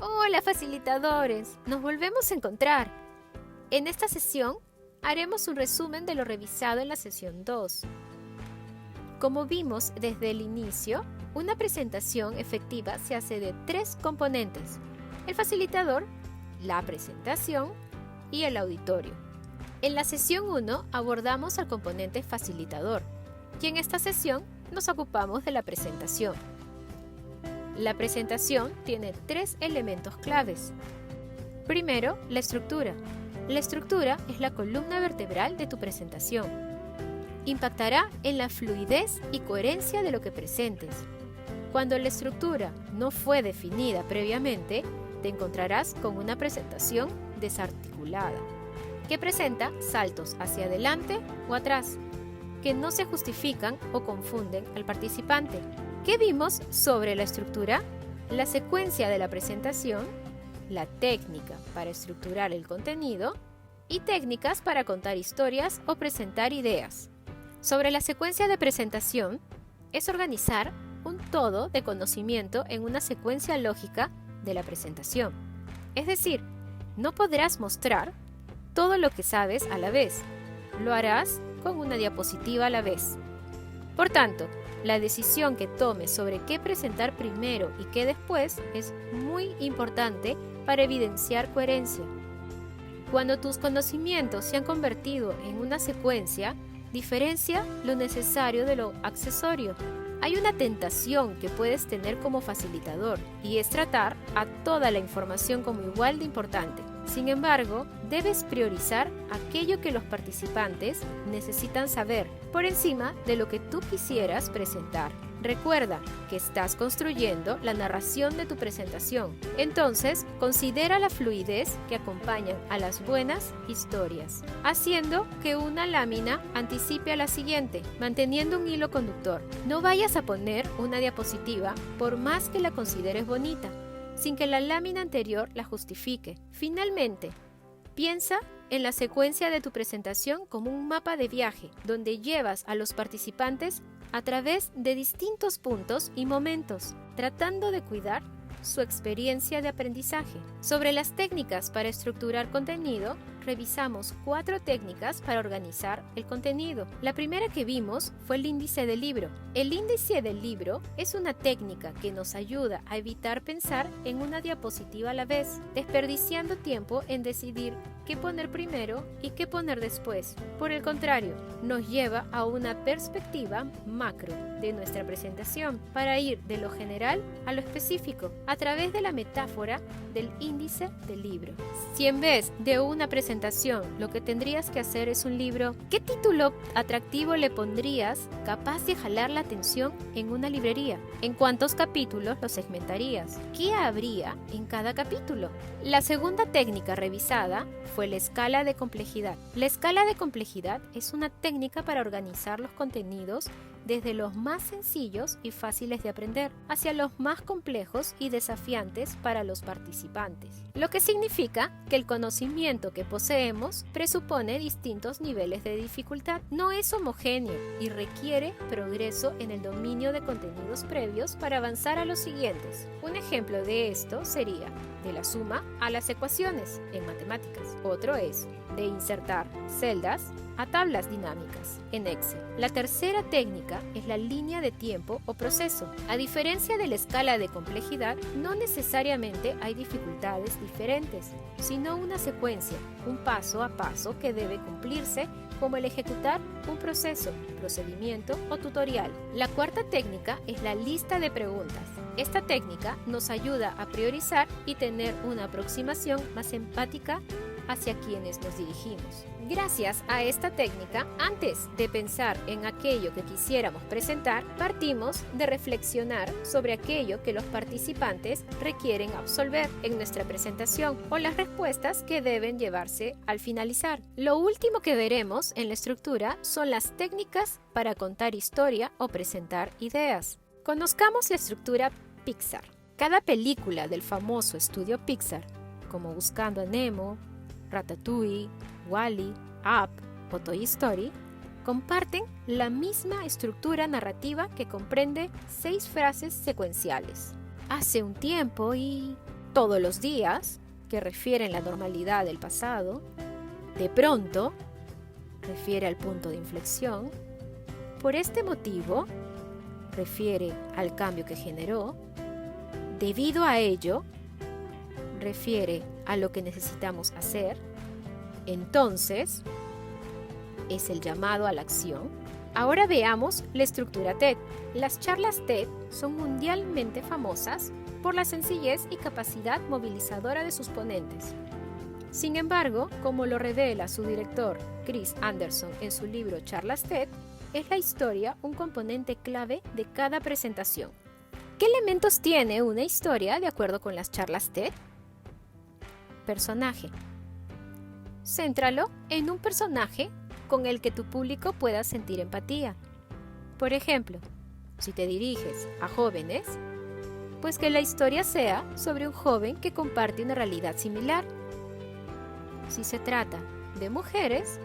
Hola facilitadores, nos volvemos a encontrar. En esta sesión haremos un resumen de lo revisado en la sesión 2. Como vimos desde el inicio, una presentación efectiva se hace de 3 componentes: el facilitador, la presentación y el auditorio. En la sesión 1 abordamos al componente facilitador y en esta sesión nos ocupamos de la presentación. La presentación tiene 3 elementos claves. Primero, la estructura. La estructura es la columna vertebral de tu presentación. Impactará en la fluidez y coherencia de lo que presentes. Cuando la estructura no fue definida previamente, te encontrarás con una presentación desarticulada, que presenta saltos hacia adelante o atrás, que no se justifican o confunden al participante. ¿Qué vimos sobre la estructura? La secuencia de la presentación, la técnica para estructurar el contenido y técnicas para contar historias o presentar ideas. Sobre la secuencia de presentación, es organizar un todo de conocimiento en una secuencia lógica de la presentación. Es decir, no podrás mostrar todo lo que sabes a la vez. Lo harás con una diapositiva a la vez. Por tanto, la decisión que tomes sobre qué presentar primero y qué después es muy importante para evidenciar coherencia. Cuando tus conocimientos se han convertido en una secuencia, diferencia lo necesario de lo accesorio. Hay una tentación que puedes tener como facilitador y es tratar a toda la información como igual de importante. Sin embargo, debes priorizar aquello que los participantes necesitan saber por encima de lo que tú quisieras presentar. Recuerda que estás construyendo la narración de tu presentación, entonces considera la fluidez que acompaña a las buenas historias, haciendo que una lámina anticipe a la siguiente, manteniendo un hilo conductor. No vayas a poner una diapositiva por más que la consideres bonita, sin que la lámina anterior la justifique. Finalmente, piensa en la secuencia de tu presentación como un mapa de viaje, donde llevas a los participantes a través de distintos puntos y momentos, tratando de cuidar su experiencia de aprendizaje. Sobre las técnicas para estructurar contenido, revisamos 4 técnicas para organizar el contenido. La primera que vimos fue el índice del libro. El índice del libro es una técnica que nos ayuda a evitar pensar en una diapositiva a la vez, desperdiciando tiempo en decidir qué poner primero y qué poner después. Por el contrario, nos lleva a una perspectiva macro de nuestra presentación para ir de lo general a lo específico a través de la metáfora del índice del libro. Si en vez de una presentación lo que tendrías que hacer es un libro, ¿qué título atractivo le pondrías capaz de jalar la atención en una librería? ¿En cuántos capítulos lo segmentarías? ¿Qué habría en cada capítulo? La segunda técnica revisada fue la escala de complejidad. La escala de complejidad es una técnica para organizar los contenidos desde los más sencillos y fáciles de aprender hacia los más complejos y desafiantes para los participantes, lo que significa que el conocimiento que poseemos presupone distintos niveles de dificultad. No es homogéneo y requiere progreso en el dominio de contenidos previos para avanzar a los siguientes. Un ejemplo de esto sería de la suma a las ecuaciones en matemáticas. Otro es de insertar celdas a tablas dinámicas en Excel. La tercera técnica es la línea de tiempo o proceso. A diferencia de la escala de complejidad, no necesariamente hay dificultades diferentes, sino una secuencia, un paso a paso que debe cumplirse, como el ejecutar un proceso, procedimiento o tutorial. La cuarta técnica es la lista de preguntas. Esta técnica nos ayuda a priorizar y tener una aproximación más empática hacia quienes nos dirigimos. Gracias a esta técnica, antes de pensar en aquello que quisiéramos presentar, partimos de reflexionar sobre aquello que los participantes requieren absolver en nuestra presentación o las respuestas que deben llevarse al finalizar. Lo último que veremos en la estructura son las técnicas para contar historia o presentar ideas. Conozcamos la estructura Pixar. Cada película del famoso estudio Pixar, como Buscando a Nemo, Ratatouille, Wall-E, Up o Toy Story, comparten la misma estructura narrativa que comprende 6 frases secuenciales. Hace un tiempo y... todos los días, que refieren la normalidad del pasado, de pronto, refiere al punto de inflexión, por este motivo, refiere al cambio que generó, debido a ello, refiere a lo que necesitamos hacer, entonces, es el llamado a la acción. Ahora veamos la estructura TED. Las charlas TED son mundialmente famosas por la sencillez y capacidad movilizadora de sus ponentes. Sin embargo, como lo revela su director Chris Anderson en su libro Charlas TED, es la historia un componente clave de cada presentación. ¿Qué elementos tiene una historia de acuerdo con las charlas TED? Personaje. Céntralo en un personaje con el que tu público pueda sentir empatía. Por ejemplo, si te diriges a jóvenes, pues que la historia sea sobre un joven que comparte una realidad similar. Si se trata de mujeres,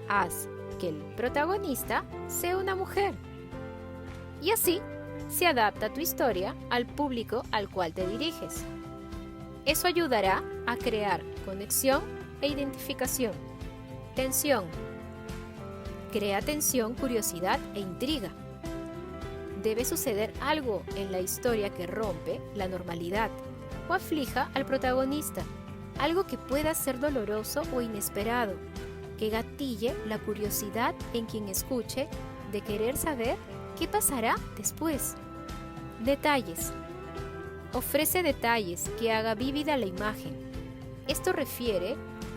haz que el protagonista sea una mujer. Y así se adapta tu historia al público al cual te diriges. Eso ayudará a crear conexión e identificación. Tensión. Crea tensión, curiosidad e intriga. Debe suceder algo en la historia que rompe la normalidad o aflija al protagonista, algo que pueda ser doloroso o inesperado, que gatille la curiosidad en quien escuche de querer saber qué pasará después. Detalles. Ofrece detalles que haga vívida la imagen. Esto refiere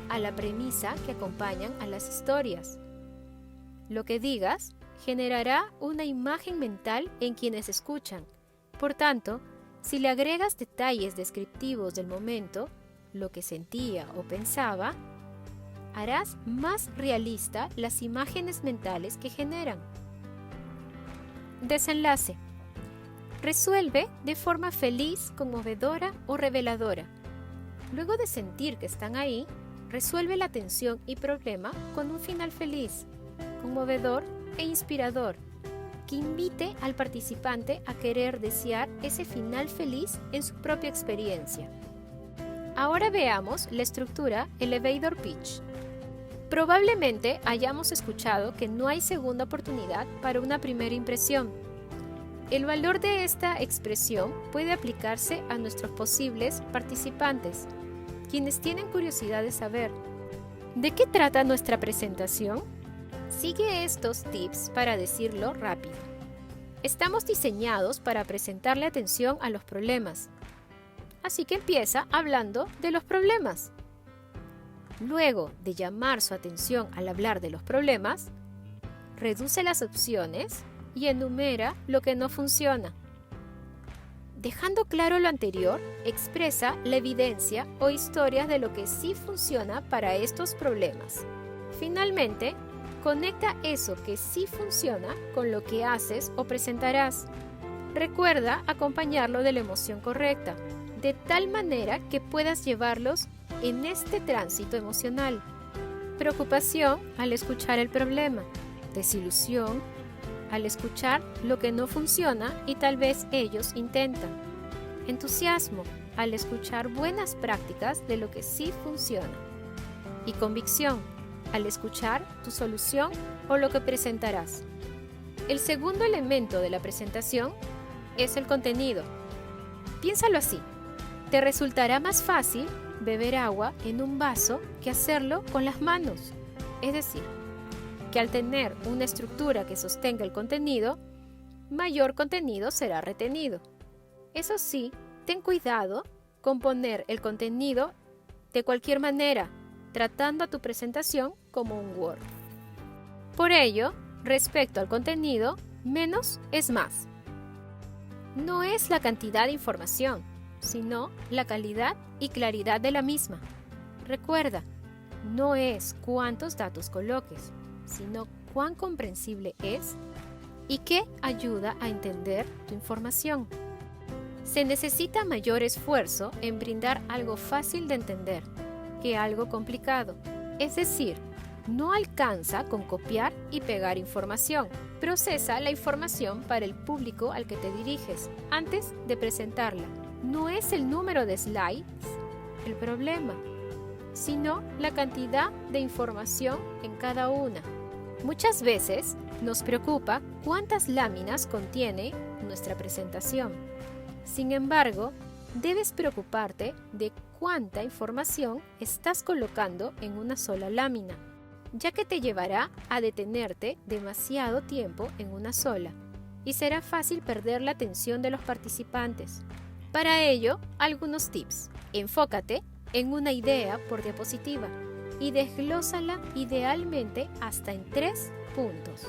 a la premisa que acompañan a las historias. Lo que digas generará una imagen mental en quienes escuchan. Por tanto, si le agregas detalles descriptivos del momento, lo que sentía o pensaba, harás más realista las imágenes mentales que generan. Desenlace. Resuelve de forma feliz, conmovedora o reveladora. Luego de sentir que están ahí, resuelve la tensión y problema con un final feliz, conmovedor e inspirador, que invite al participante a querer desear ese final feliz en su propia experiencia. Ahora veamos la estructura Elevator Pitch. Probablemente hayamos escuchado que no hay segunda oportunidad para una primera impresión. El valor de esta expresión puede aplicarse a nuestros posibles participantes, quienes tienen curiosidad de saber ¿de qué trata nuestra presentación? Sigue estos tips para decirlo rápido. Estamos diseñados para prestarle atención a los problemas, así que empieza hablando de los problemas. Luego de llamar su atención al hablar de los problemas, reduce las opciones y enumera lo que no funciona. Dejando claro lo anterior, expresa la evidencia o historias de lo que sí funciona para estos problemas. Finalmente, conecta eso que sí funciona con lo que haces o presentarás. Recuerda acompañarlo de la emoción correcta, de tal manera que puedas llevarlos en este tránsito emocional. Preocupación al escuchar el problema, desilusión al escuchar lo que no funciona y tal vez ellos intentan, entusiasmo al escuchar buenas prácticas de lo que sí funciona y convicción al escuchar tu solución o lo que presentarás. El segundo elemento de la presentación es el contenido. Piénsalo así, te resultará más fácil beber agua en un vaso que hacerlo con las manos. Es decir, que al tener una estructura que sostenga el contenido, mayor contenido será retenido. Eso sí, ten cuidado con poner el contenido de cualquier manera, tratando a tu presentación como un Word. Por ello, respecto al contenido, menos es más. No es la cantidad de información, sino la calidad y claridad de la misma. Recuerda, no es cuántos datos coloques, sino cuán comprensible es y qué ayuda a entender tu información. Se necesita mayor esfuerzo en brindar algo fácil de entender que algo complicado. Es decir, no alcanza con copiar y pegar información. Procesa la información para el público al que te diriges antes de presentarla. no es el número de slides el problema, sino la cantidad de información en cada una. Muchas veces nos preocupa cuántas láminas contiene nuestra presentación. Sin embargo, debes preocuparte de cuánta información estás colocando en una sola lámina, ya que te llevará a detenerte demasiado tiempo en una sola y será fácil perder la atención de los participantes. Para ello, algunos tips. Enfócate en una idea por diapositiva y desglósala idealmente hasta en 3 puntos.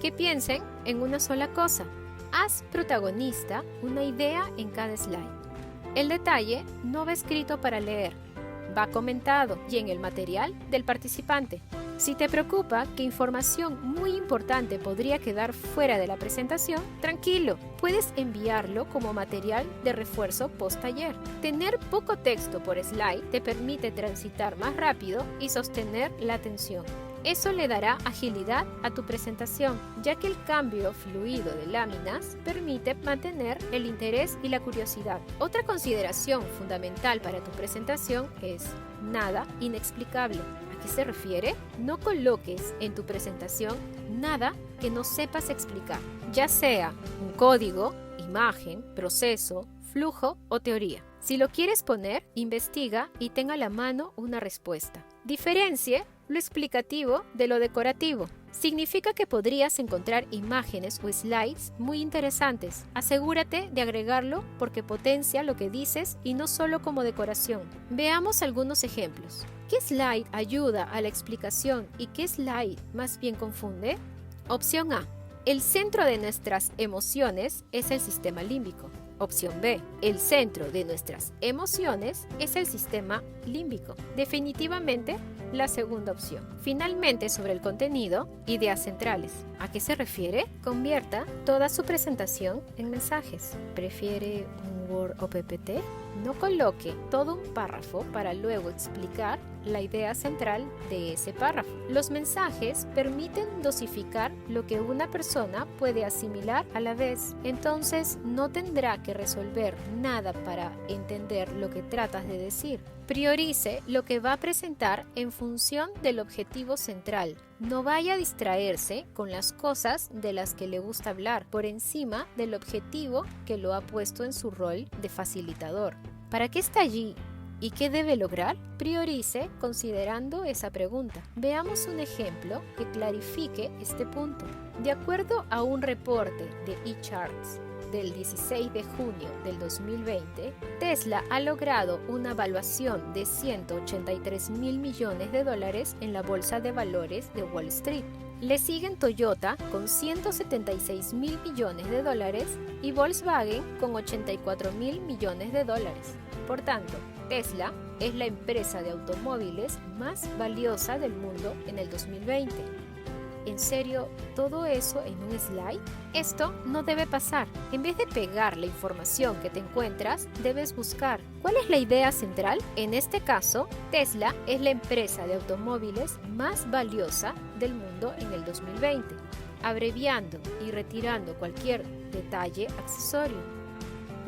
Que piensen en una sola cosa. Haz protagonista una idea en cada slide. El detalle no va escrito para leer, va comentado y en el material del participante. Si te preocupa que información muy importante podría quedar fuera de la presentación, tranquilo, puedes enviarlo como material de refuerzo post-taller. Tener poco texto por slide te permite transitar más rápido y sostener la atención. Eso le dará agilidad a tu presentación, ya que el cambio fluido de láminas permite mantener el interés y la curiosidad. Otra consideración fundamental para tu presentación es nada inexplicable. ¿A qué se refiere? No coloques en tu presentación nada que no sepas explicar, ya sea un código, imagen, proceso, flujo o teoría. Si lo quieres poner, investiga y tenga a la mano una respuesta. Diferencie lo explicativo de lo decorativo. Significa que podrías encontrar imágenes o slides muy interesantes. Asegúrate de agregarlo porque potencia lo que dices y no solo como decoración. Veamos algunos ejemplos. ¿Qué slide ayuda a la explicación y qué slide más bien confunde? Opción A. El centro de nuestras emociones es el sistema límbico. Opción B. El centro de nuestras emociones es el sistema límbico. Definitivamente, la segunda opción. Finalmente, sobre el contenido, ideas centrales. ¿A qué se refiere? Convierta toda su presentación en mensajes. ¿Prefiere un Word o PPT? No coloque todo un párrafo para luego explicar la idea central de ese párrafo. Los mensajes permiten dosificar lo que una persona puede asimilar a la vez. Entonces, no tendrá que resolver nada para entender lo que tratas de decir. Priorice lo que va a presentar en función del objetivo central. No vaya a distraerse con las cosas de las que le gusta hablar por encima del objetivo que lo ha puesto en su rol de facilitador. ¿Para qué está allí y qué debe lograr? Priorice considerando esa pregunta. Veamos un ejemplo que clarifique este punto. De acuerdo a un reporte de eCharts del 16 de junio del 2020, Tesla ha logrado una valuación de $183 mil millones en la bolsa de valores de Wall Street. Le siguen Toyota con $176 mil millones y Volkswagen con $84 mil millones. Por tanto, Tesla es la empresa de automóviles más valiosa del mundo en el 2020. ¿En serio todo eso en un slide? Esto no debe pasar. En vez de pegar la información que te encuentras, debes buscar ¿cuál es la idea central? En este caso, Tesla es la empresa de automóviles más valiosa del mundo en el 2020, abreviando y retirando cualquier detalle accesorio.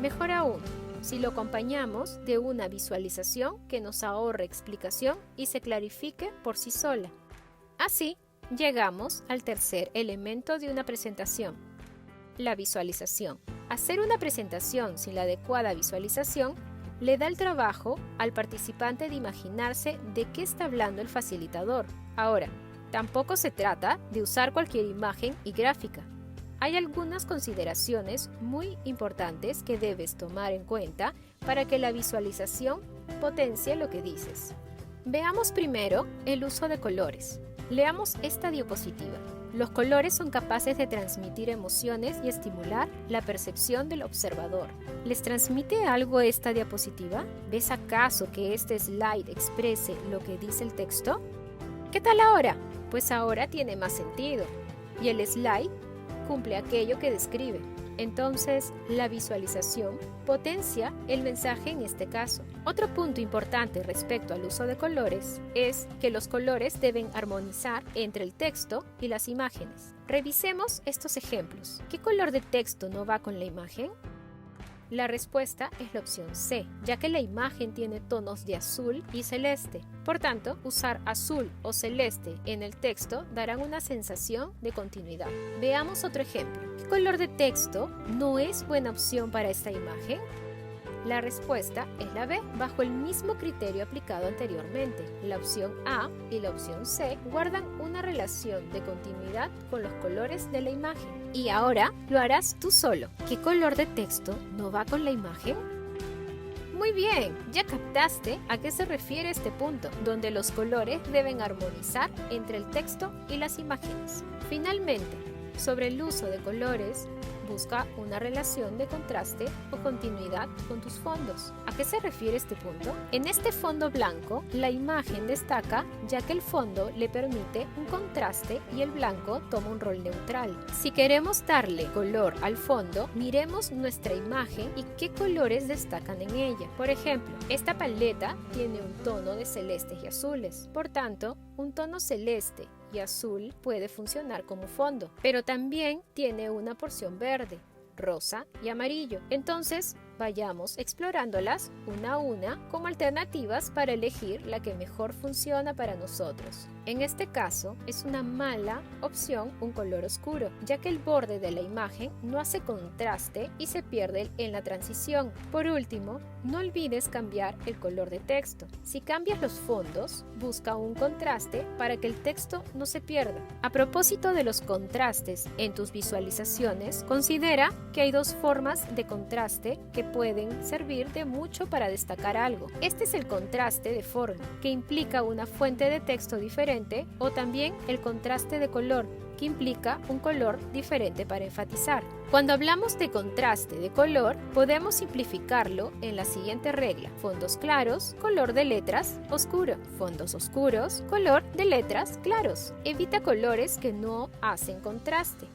Mejor aún, si lo acompañamos de una visualización que nos ahorre explicación y se clarifique por sí sola. Así, llegamos al tercer elemento de una presentación, la visualización. Hacer una presentación sin la adecuada visualización le da el trabajo al participante de imaginarse de qué está hablando el facilitador. Ahora, tampoco se trata de usar cualquier imagen y gráfica. Hay algunas consideraciones muy importantes que debes tomar en cuenta para que la visualización potencie lo que dices. Veamos primero el uso de colores. Leamos esta diapositiva. Los colores son capaces de transmitir emociones y estimular la percepción del observador. ¿Les transmite algo esta diapositiva? ¿Ves acaso que este slide exprese lo que dice el texto? ¿Qué tal ahora? Pues ahora tiene más sentido. Y el slide cumple aquello que describe. Entonces, la visualización potencia el mensaje en este caso. Otro punto importante respecto al uso de colores es que los colores deben armonizar entre el texto y las imágenes. Revisemos estos ejemplos. ¿Qué color de texto no va con la imagen? La respuesta es la opción C, ya que la imagen tiene tonos de azul y celeste. Por tanto, usar azul o celeste en el texto darán una sensación de continuidad. Veamos otro ejemplo. ¿Qué color de texto no es buena opción para esta imagen? La respuesta es la B, bajo el mismo criterio aplicado anteriormente. La opción A y la opción C guardan una relación de continuidad con los colores de la imagen. Y ahora lo harás tú solo. ¿Qué color de texto no va con la imagen? Muy bien, ya captaste a qué se refiere este punto, donde los colores deben armonizar entre el texto y las imágenes. Finalmente, sobre el uso de colores, busca una relación de contraste o continuidad con tus fondos. ¿A qué se refiere este punto? En este fondo blanco, la imagen destaca ya que el fondo le permite un contraste y el blanco toma un rol neutral. Si queremos darle color al fondo, miremos nuestra imagen y qué colores destacan en ella. Por ejemplo, esta paleta tiene un tono de celestes y azules. Por tanto, un tono celeste y azul puede funcionar como fondo, pero también tiene una porción verde, rosa y amarillo. Entonces, vayamos explorándolas una a una como alternativas para elegir la que mejor funciona para nosotros. En este caso, es una mala opción un color oscuro, ya que el borde de la imagen no hace contraste y se pierde en la transición. Por último, no olvides cambiar el color de texto. Si cambias los fondos, busca un contraste para que el texto no se pierda. A propósito de los contrastes en tus visualizaciones, considera que hay dos formas de contraste que pueden servir de mucho para destacar algo. Este es el contraste de forma, que implica una fuente de texto diferente, o también el contraste de color, que implica un color diferente para enfatizar. Cuando hablamos de contraste de color, podemos simplificarlo en la siguiente regla: fondos claros, color de letras oscuro; fondos oscuros, color de letras claros. Evita colores que no hacen contraste.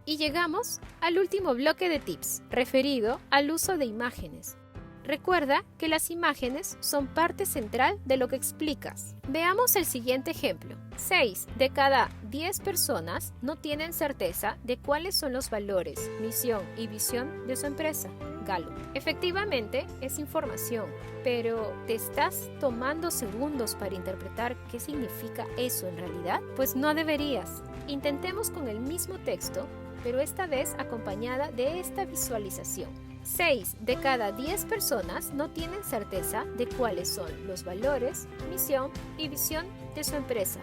Y llegamos al último bloque de tips, referido al uso de imágenes. Recuerda que las imágenes son parte central de lo que explicas. Veamos el siguiente ejemplo. 6 de cada 10 personas no tienen certeza de cuáles son los valores, misión y visión de su empresa. Gallup. Efectivamente, es información, pero ¿te estás tomando segundos para interpretar qué significa eso en realidad? Pues no deberías. Intentemos con el mismo texto, pero esta vez acompañada de esta visualización. 6 de cada 10 personas no tienen certeza de cuáles son los valores, misión y visión de su empresa.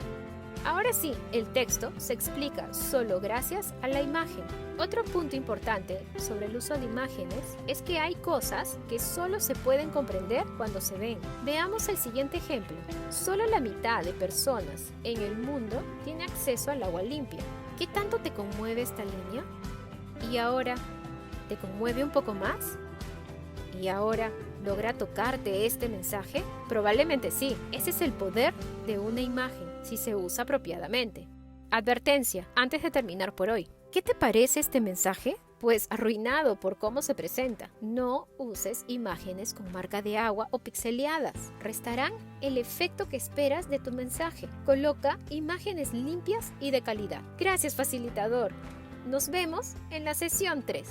Ahora sí, el texto se explica solo gracias a la imagen. Otro punto importante sobre el uso de imágenes es que hay cosas que solo se pueden comprender cuando se ven. Veamos el siguiente ejemplo. Solo la mitad de personas en el mundo tiene acceso al agua limpia. ¿Qué tanto te conmueve esta línea? Y ahora, ¿te conmueve un poco más? ¿Y ahora logra tocarte este mensaje? Probablemente sí. Ese es el poder de una imagen, si se usa apropiadamente. Advertencia, antes de terminar por hoy. ¿Qué te parece este mensaje? Pues arruinado por cómo se presenta. No uses imágenes con marca de agua o pixeleadas. Restarán el efecto que esperas de tu mensaje. Coloca imágenes limpias y de calidad. Gracias, facilitador. Nos vemos en la sesión 3.